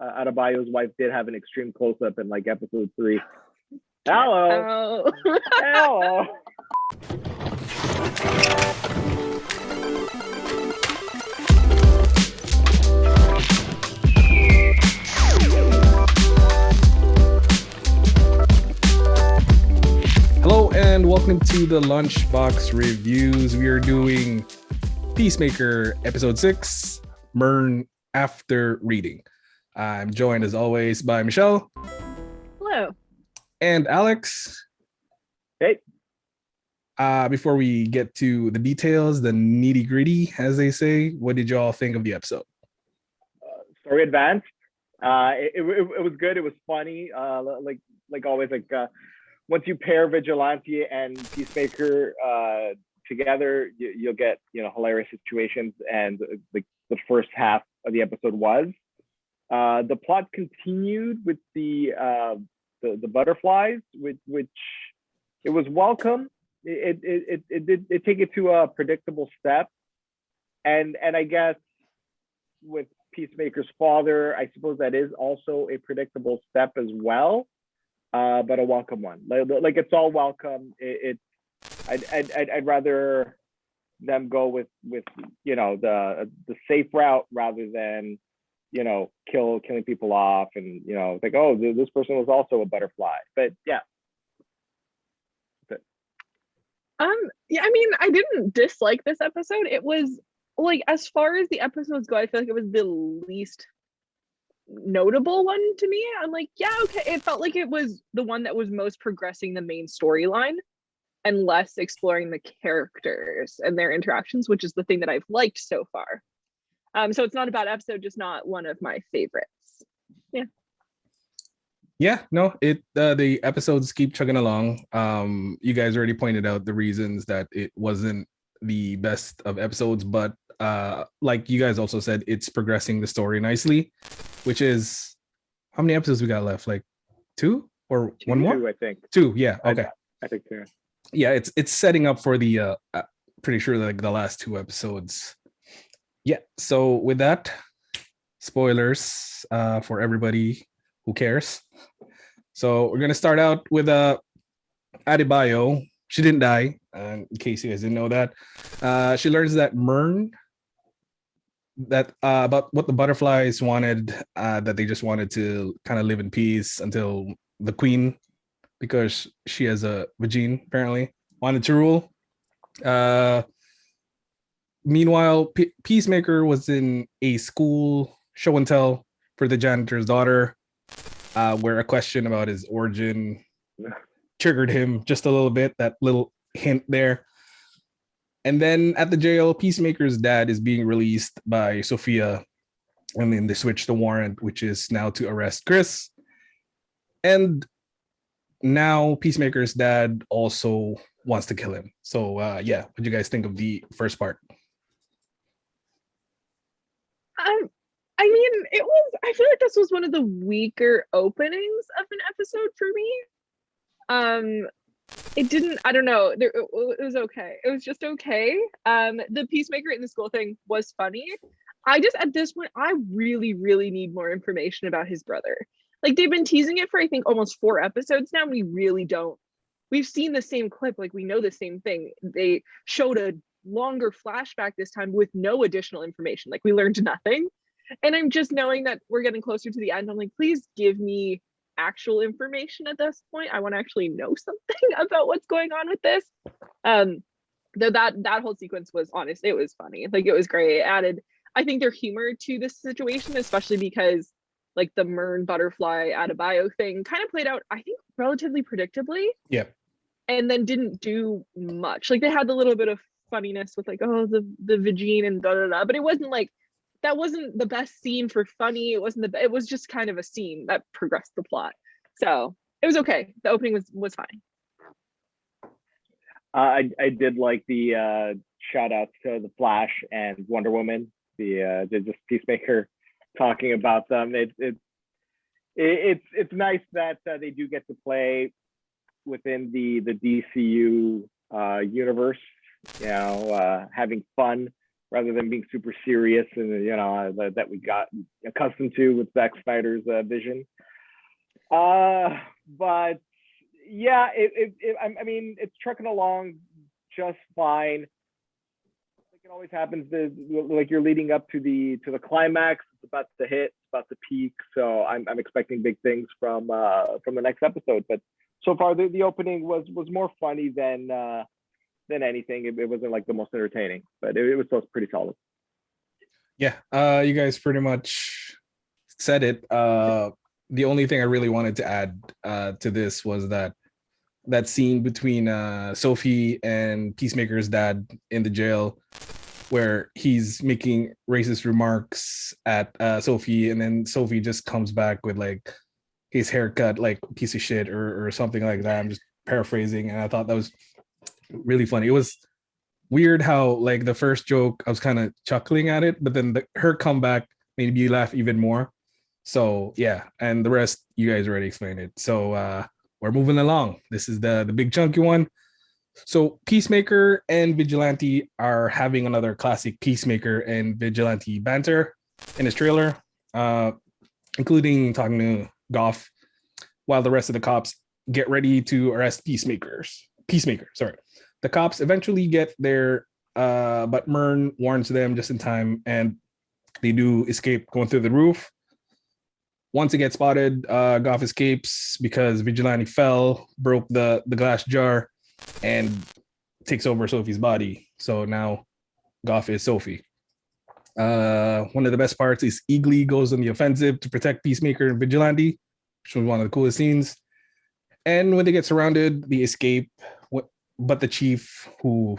Adebayo's wife did have an extreme close-up in like episode 3. Hello. Oh. Hello. Hello and welcome to the Lunchbox reviews. We are doing Peacemaker episode 6, Myrn After Reading. I'm joined as always by Michelle. Hello. And Alex. Hey. Before we get to the details, the nitty gritty, as they say, what did y'all think of the episode? Story advanced. It was good. It was funny. Like always, once you pair Vigilante and Peacemaker together, you'll get hilarious situations. And the first half of the episode was. The plot continued with the butterflies, which it was welcome. It did take it to a predictable step, and I guess with Peacemaker's father, I suppose that is also a predictable step as well, but a welcome one. Like it's all welcome. I'd rather them go with the safe route rather than killing people off and like, oh, this person was also a butterfly. But yeah. Yeah, I mean, I didn't dislike this episode. It was like, as far as the episodes go, I feel like it was the least notable one to me. I'm like, yeah, okay. It felt like it was the one that was most progressing the main storyline and less exploring the characters and their interactions, which is the thing that I've liked so far. So it's not a bad episode, just not one of my favorites. Yeah. Yeah, no, the episodes keep chugging along. You guys already pointed out the reasons that it wasn't the best of episodes, but like you guys also said, it's progressing the story nicely, which is how many episodes we got left? Like 2 or 1 more? 2, I think. 2, yeah. Okay. I think 2. Yeah, it's setting up for the pretty sure like the last 2 episodes. Yeah, so with that, spoilers for everybody who cares. So we're gonna start out with Adebayo. She didn't die, in case you guys didn't know that. She learns that Myrn, that about what the butterflies wanted, that they just wanted to kind of live in peace until the queen, because she has a vagine apparently, wanted to rule. Meanwhile, Peacemaker was in a school show and tell for the janitor's daughter, where a question about his origin triggered him just a little bit, that little hint there. And then at the jail, Peacemaker's dad is being released by Sophia, and then they switch the warrant, which is now to arrest Chris. And now Peacemaker's dad also wants to kill him. So yeah, what do you guys think of the first part? I mean, I feel like this was one of the weaker openings of an episode for me. It didn't, I don't know, it was okay. It was just okay. The Peacemaker in the school thing was funny. I just, at this point, I really, really need more information about his brother. Like, they've been teasing it for, I think, almost 4 episodes now. We really don't. We've seen the same clip, like, we know the same thing. They showed a longer flashback this time with no additional information. Like, we learned nothing. And I'm just knowing that we're getting closer to the end. I'm like, please give me actual information at this point. I want to actually know something about what's going on with this. Though that whole sequence was, honest, it was funny. Like, it was great. It added, I think, their humor to this situation, especially because like the Myrn butterfly Adebayo thing kind of played out, I think, relatively predictably. Yeah. And then didn't do much. Like, they had the little bit of funniness with like, oh, the vagine and da da da, but it wasn't like, that wasn't the best scene for funny. It it was just kind of a scene that progressed the plot. So it was okay. The opening was fine. I did like the shout outs to the Flash and Wonder Woman, the just Peacemaker talking about them. It's nice that they do get to play within the DCU universe, having fun rather than being super serious and that we got accustomed to with Zack Snyder's vision. But yeah, I mean, it's trucking along just fine. Like it always happens, like you're leading up to the climax. It's about to hit, it's about to peak. So I'm expecting big things from the next episode. But so far, the opening was more funny than anything. It wasn't like the most entertaining, but it was still pretty solid. Yeah, you guys pretty much said it. The only thing I really wanted to add to this was that scene between Sophie and Peacemaker's dad in the jail, where he's making racist remarks at Sophie, and then Sophie just comes back with like his haircut like piece of shit or something like that. I'm just paraphrasing, and I thought that was really funny. It was weird how like the first joke I was kind of chuckling at it, but then her comeback made me laugh even more. So yeah, and the rest you guys already explained it. So we're moving along. This is the big chunky one. So Peacemaker and Vigilante are having another classic Peacemaker and Vigilante banter in his trailer, including talking to Goff, while the rest of the cops get ready to arrest Peacemaker. Sorry. The cops eventually get there, but Myrn warns them just in time, and they do escape going through the roof. Once it gets spotted, Goff escapes because Vigilante fell, broke the glass jar, and takes over Sophie's body. So now Goff is Sophie. One of the best parts is Eagly goes on the offensive to protect Peacemaker and Vigilante, which was one of the coolest scenes. And when they get surrounded, they escape. But the chief, who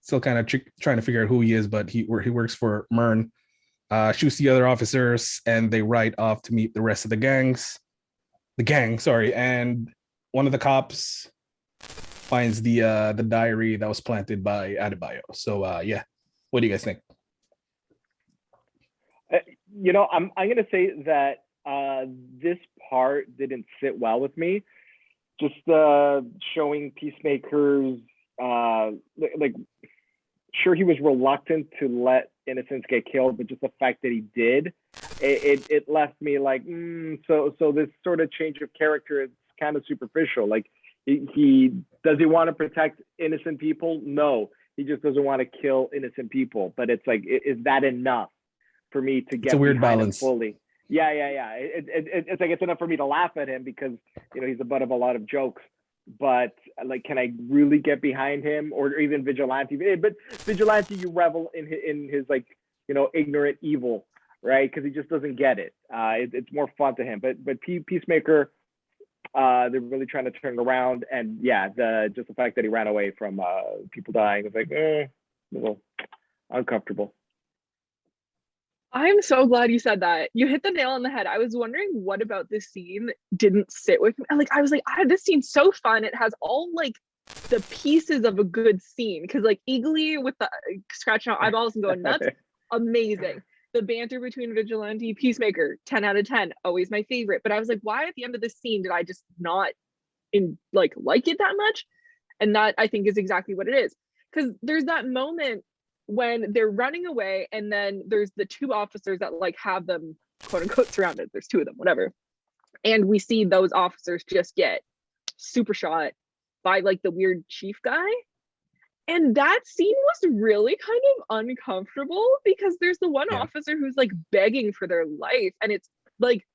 still kind of trying to figure out who he is, but he works for Myrn, shoots the other officers, and they ride off to meet the rest of the gang. And one of the cops finds the diary that was planted by Adebayo. So yeah, what do you guys think? I'm gonna say that this part didn't sit well with me. Just showing Peacemaker's like, sure, he was reluctant to let innocents get killed, but just the fact that he did, it left me like, so this sort of change of character is kind of superficial. Like, he does he want to protect innocent people? No, he just doesn't want to kill innocent people. But it's like, is that enough for me to get it's a weird balance fully? Yeah. It's like, it's enough for me to laugh at him because he's the butt of a lot of jokes. But like, can I really get behind him, or even Vigilante? But Vigilante, you revel in his like ignorant evil, right? Because he just doesn't get it. It's more fun to him. But Peacemaker, they're really trying to turn around, and yeah, just the fact that he ran away from people dying is like a little uncomfortable. I'm so glad you said that. You hit the nail on the head. I was wondering what about this scene didn't sit with me. Like, I was like, this scene's so fun. It has all like the pieces of a good scene. Because like Eagly with the scratching out eyeballs and going nuts, amazing. The banter between Vigilante, Peacemaker, 10 out of 10, always my favorite. But I was like, why at the end of this scene did I just not like it that much? And that I think is exactly what it is. Because there's that moment when they're running away, and then there's the two officers that like have them quote unquote surrounded. There's two of them, whatever. And we see those officers just get super shot by like the weird chief guy. And that scene was really kind of uncomfortable because there's the one officer who's like begging for their life, and it's like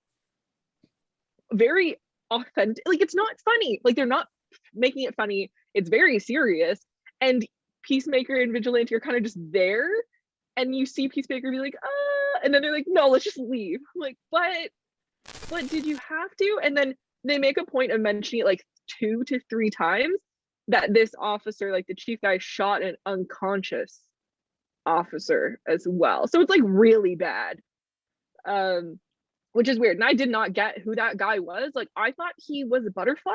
very authentic. Like, it's not funny. Like, they're not making it funny. It's very serious. And Peacemaker and Vigilante are kind of just there, and you see Peacemaker be like, and then they're like, no, let's just leave. I'm like, but did you have to? And then they make a point of mentioning it like 2 to 3 times that this officer, like the chief guy, shot an unconscious officer as well. So it's like really bad, which is weird. And I did not get who that guy was. Like, I thought he was a butterfly,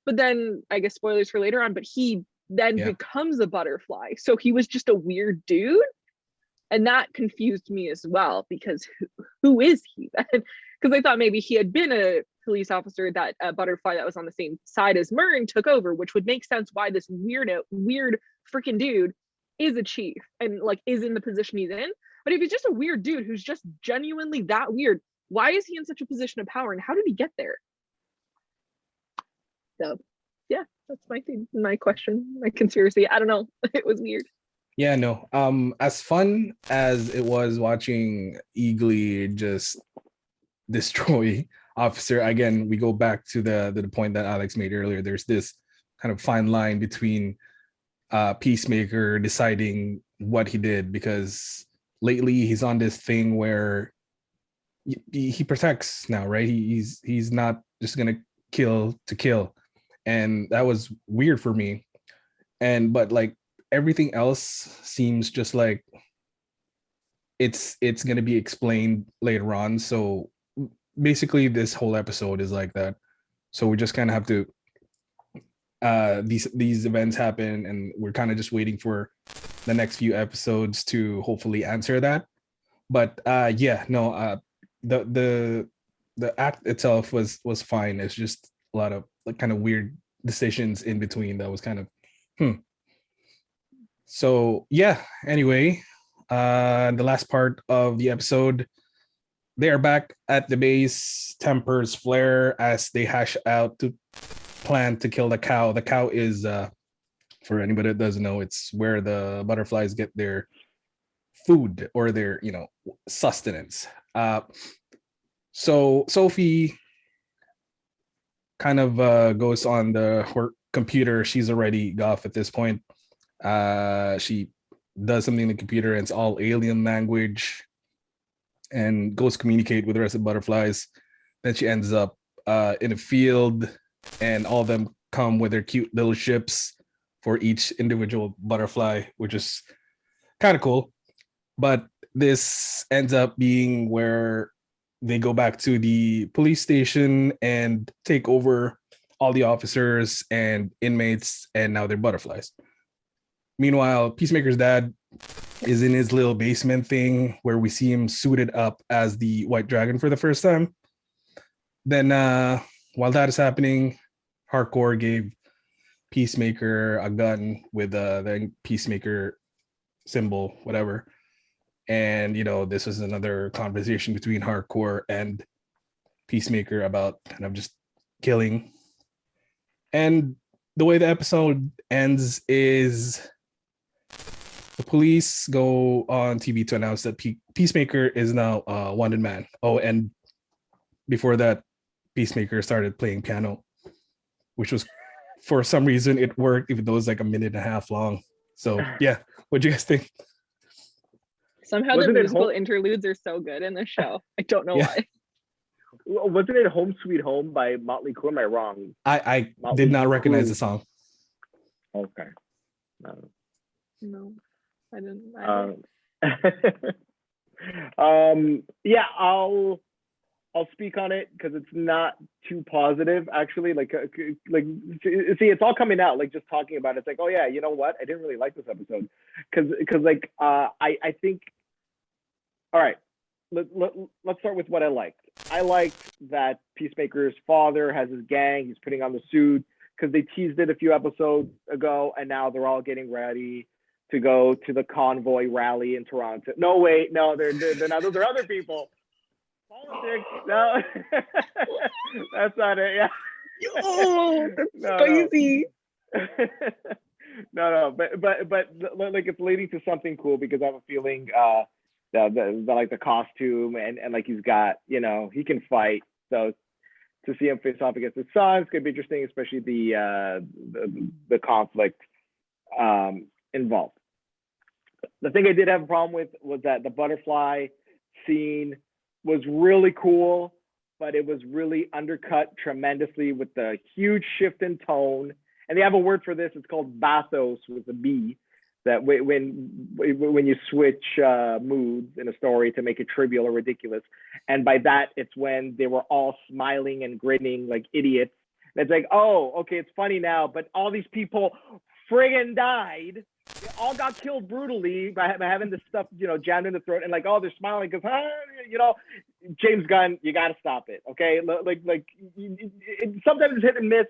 but then I guess spoilers for later on, but he then becomes a butterfly. So he was just a weird dude. And that confused me as well, because who is he then? Because I thought maybe he had been a police officer that butterfly that was on the same side as Myrn took over, which would make sense why this weird freaking dude is a chief and like is in the position he's in. But if he's just a weird dude who's just genuinely that weird, why is he in such a position of power and how did he get there? So yeah, that's my question, my conspiracy. I don't know. It was weird. Yeah, no. As fun as it was watching Eagly just destroy Officer, again, we go back to the point that Alex made earlier. There's this kind of fine line between Peacemaker deciding what he did, because lately he's on this thing where he protects now, right? He's not just gonna kill to kill, and that was weird for me. But like everything else seems just like it's gonna be explained later on. So basically, this whole episode is like that. So we just kind of have to these events happen, and we're kind of just waiting for the next few episodes to hopefully answer that. But yeah, no, the act itself was fine. It's just a lot of like kind of weird decisions in between that was kind of So yeah, anyway, the last part of the episode, they are back at the base. Tempers flare as they hash out to plan to kill the cow. The cow is for anybody that doesn't know, it's where the butterflies get their food or their, sustenance. So Sophie kind of goes on her computer. She's already goth at this point. She does something in the computer and it's all alien language and goes to communicate with the rest of the butterflies. Then she ends up in a field, and all of them come with their cute little ships for each individual butterfly, which is kind of cool. But this ends up being where they go back to the police station and take over all the officers and inmates, and now they're butterflies. Meanwhile, Peacemaker's dad is in his little basement thing where we see him suited up as the White Dragon for the first time. Then while that is happening, Hardcore gave Peacemaker a gun with the Peacemaker symbol, whatever. And, this was another conversation between Hardcore and Peacemaker about kind of just killing. And the way the episode ends is the police go on TV to announce that Peacemaker is now a wanted man. Oh, and before that, Peacemaker started playing piano, which was, for some reason, it worked, even though it was like a minute and a half long. So yeah, what do you guys think? Somehow the musical interludes are so good in this show. I don't know why. Wasn't it Home Sweet Home by Motley Crue? Am I wrong? I did not recognize the song. Okay. No, I didn't. Yeah, I'll speak on it because it's not too positive, actually. Like, see, it's all coming out. Like, just talking about it, it's like, oh yeah, you know what? I didn't really like this episode because like I think. All right, let's start with what I liked. I liked that Peacemaker's father has his gang. He's putting on the suit because they teased it a few episodes ago, and now they're all getting ready to go to the convoy rally in Toronto. No, wait, no, they're not. Those are other people. Politics. No, that's not it. Yeah. Oh, that's crazy. No, but like it's leading to something cool because I have a feeling the like the costume and like he's got, he can fight. So to see him face off against his son, it's gonna be interesting, especially the conflict involved. The thing I did have a problem with was that the butterfly scene was really cool, but it was really undercut tremendously with the huge shift in tone. And they have a word for this. It's called bathos with a B. That when you switch moods in a story to make it trivial or ridiculous, and by that it's when they were all smiling and grinning like idiots. And it's like, oh, okay, it's funny now, but all these people friggin' died. They all got killed brutally by having this stuff, jammed in the throat, and like, oh, they're smiling because, James Gunn, you got to stop it, okay? Like sometimes it's hit and miss.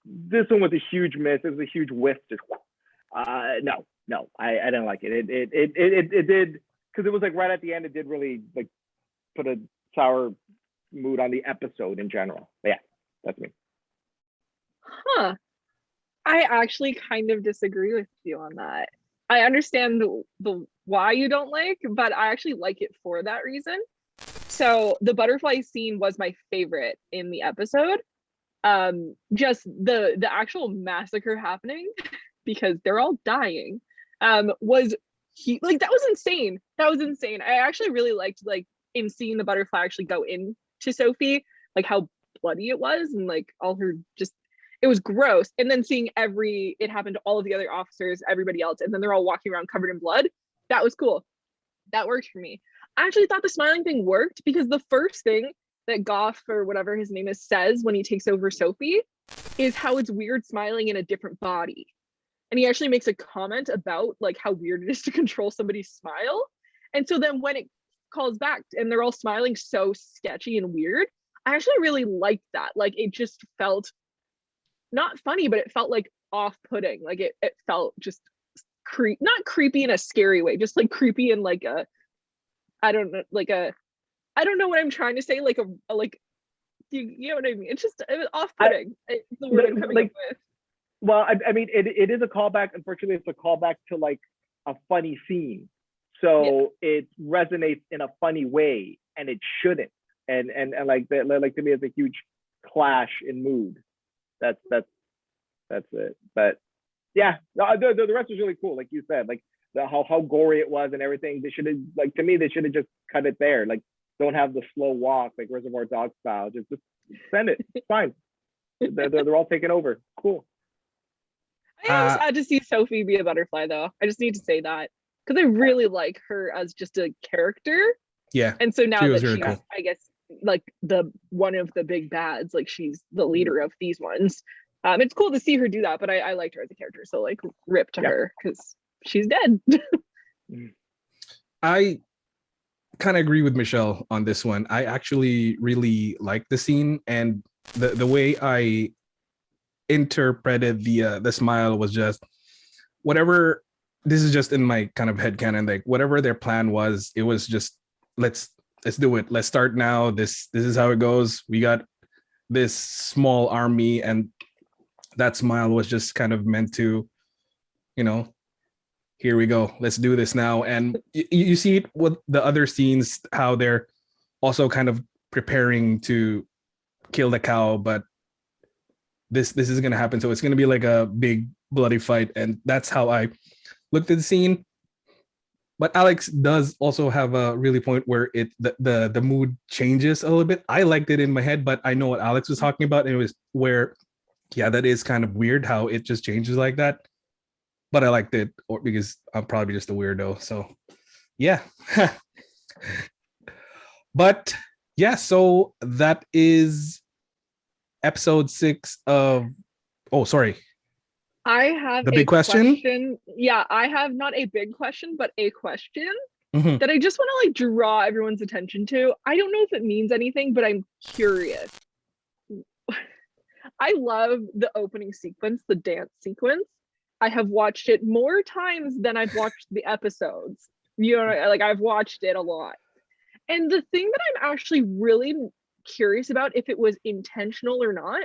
This one was a huge miss. It was a huge whiff. Just no. no, I didn't like it. It did, because it was like right at the end. It did really like put a sour mood on the episode in general. But yeah, that's me. Huh. I actually kind of disagree with you on that. I understand the why you don't like, but I actually like it for that reason. So the butterfly scene was my favorite in the episode. Just the actual massacre happening because they're all dying. Was he like that was insane. That was insane. I actually really liked like in seeing the butterfly actually go into Sophie, like how bloody it was and like all her just it was gross. And then seeing it happened to all of the other officers, everybody else, and then they're all walking around covered in blood. That was cool. That worked for me. I actually thought the smiling thing worked because the first thing that Goff or whatever his name is says when he takes over Sophie is how it's weird smiling in a different body. And he actually makes a comment about like how weird it is to control somebody's smile. And so then when it calls back and they're all smiling so sketchy and weird, I actually really liked that. Like it just felt not funny, but it felt like off-putting. Like it felt just not creepy in a scary way, just like creepy in like a I don't know, like a I don't know what I'm trying to say, like a like you know what I mean? It was off-putting. It's the word I'm coming up with. Well, I mean, it is a callback. Unfortunately, it's a callback to like a funny scene, so it resonates in a funny way, and it shouldn't. And like that, like to me, it's a huge clash in mood. That's it. But yeah, the rest was really cool, like you said, like how gory it was and everything. They should have like to me, they should have just cut it there. Like don't have the slow walk like Reservoir Dogs style. Just send it. It's fine. They're all taking over. Cool. I am sad to see Sophie be a butterfly, though. I just need to say that because I really like her as just a character. Yeah. And so now that she's, cool. I guess, like the one of the big bads, like she's the leader of these ones. It's cool to see her do that, but I liked her as a character. So like, rip to her because she's dead. I kind of agree with Michelle on this one. I actually really like the scene, and the way I interpreted the smile was just whatever. This is just in my kind of headcanon, like whatever their plan was, it was just let's do it. Let's start now. This is how it goes. We got this small army, and that smile was just kind of meant to, here we go. Let's do this now. And you see it with the other scenes, how they're also kind of preparing to kill the cow, but this is going to happen. So it's going to be like a big bloody fight. And that's how I looked at the scene. But Alex does also have a really point where the mood changes a little bit. I liked it in my head, but I know what Alex was talking about. And it was where, yeah, that is kind of weird how it just changes like that. But I liked it because I'm probably just a weirdo. So yeah. But yeah, so that is episode 6 of, oh, sorry. I have the big question. Yeah, I have not a big question, but a question Mm-hmm. that I just want to like draw everyone's attention to. I don't know if it means anything, but I'm curious. I love the opening sequence, the dance sequence. I have watched it more times than I've watched the episodes. You know, like I've watched it a lot. And the thing that I'm actually really curious about, if it was intentional or not,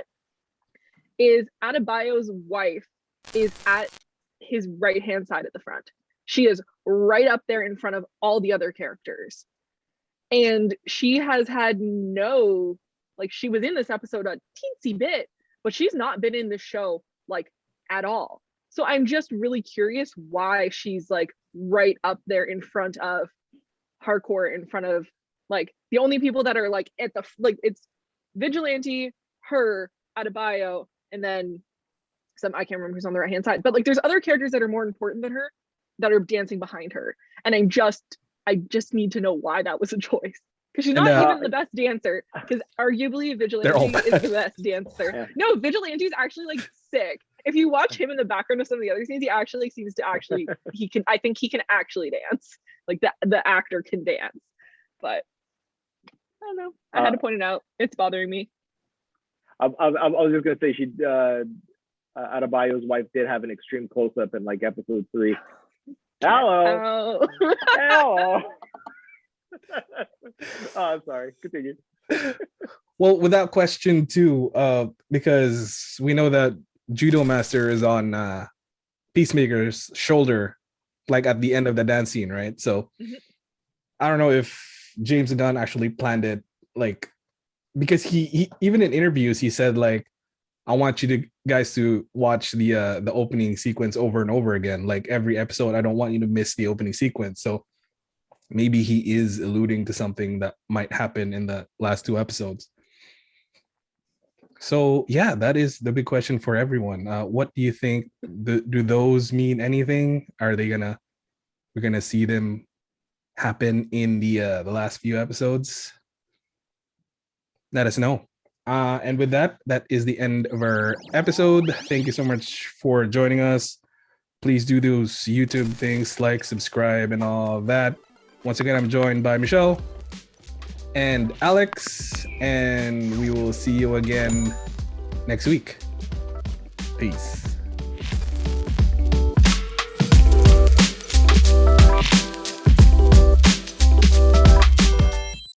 is Adebayo's wife is at his right-hand side at the front. She is right up there in front of all the other characters. And she has had no, like she was in this episode a teensy bit, but she's not been in the show like at all. So I'm just really curious why she's like right up there in front of Hardcore, in front of like the only people that are like at the, like it's Vigilante, her, Adebayo, and then I can't remember who's on the right hand side, but like there's other characters that are more important than her that are dancing behind her. And I just need to know why that was a choice. Because she's not even the best dancer. Because arguably Vigilante is the best dancer. Yeah. No, Vigilante is actually like sick. If you watch him in the background of some of the other scenes, he actually seems to I think he can actually dance. Like the actor can dance. But I don't know. I had to point it out. It's bothering me. I was just gonna say Adebayo's wife did have an extreme close-up in like episode 3. Hello. Oh. Hello. Oh, sorry. Continue. Well, without question too, because we know that Judo Master is on Peacemaker's shoulder, like at the end of the dance scene, right? So Mhm. I don't know if James Gunn actually planned it, like, because he even in interviews he said like, I want you to guys to watch the opening sequence over and over again, like every episode. I don't want you to miss the opening sequence. So maybe he is alluding to something that might happen in the last two episodes. So yeah, that is the big question for everyone. What do you think? Do those mean anything? Are they gonna we're gonna see them happen in the last few episodes? Let us know. And with that, that is the end of our episode. Thank you so much for joining us. Please do those YouTube things, like, subscribe, and all that. Once again, I'm joined by Michelle and Alex, and we will see you again next week. Peace.